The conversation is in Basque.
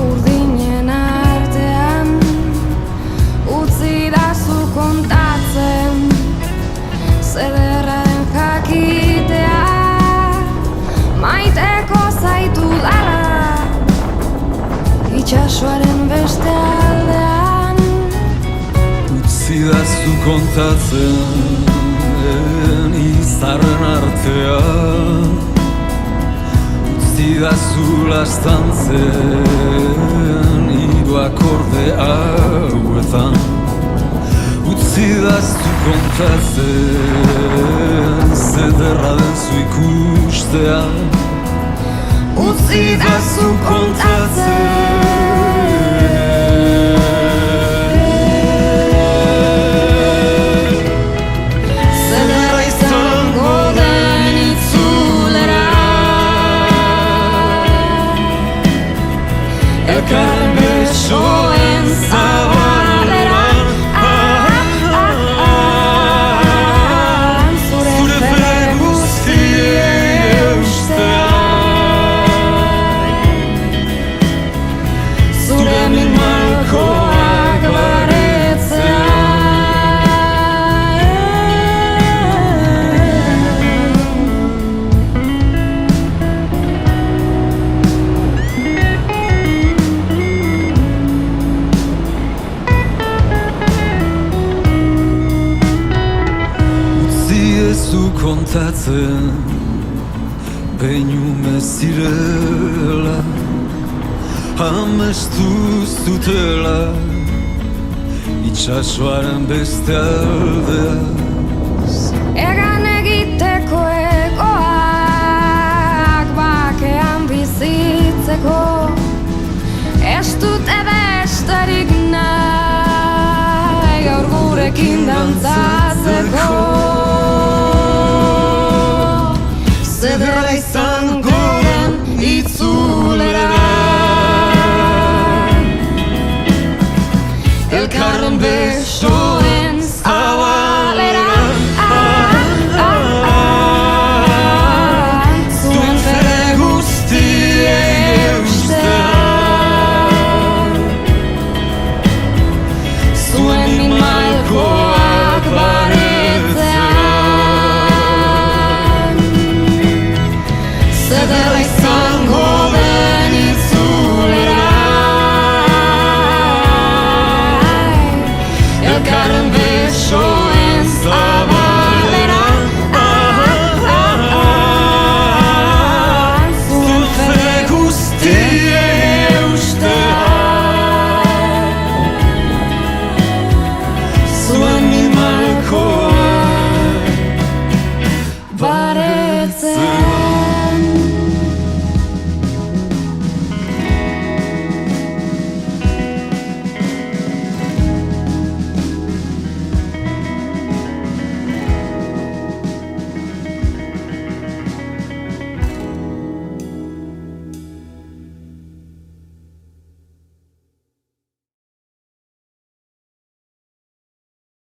urdinen artean utzi dazu kontatzen zederra den jakitea maiteko zaitu dala itxasoaren beste aldean utzi dazu kontatzen izarren artean utzi dazu lastantzen hiru akorde hauetan utzi dazu kontatzen zederra den zu ikustea utzi dazu kontatzen elkarren besoen zabaleran zure fede guztiei eustean zure min malkoak baretzea zu kontatzen behinume zirela amestu zutela itxasoaren beste aldea egan egiteko egoak bakean bizitzeko ez dute besterik nahi gaur gurekin dantzatzeko zederra izango den itzulera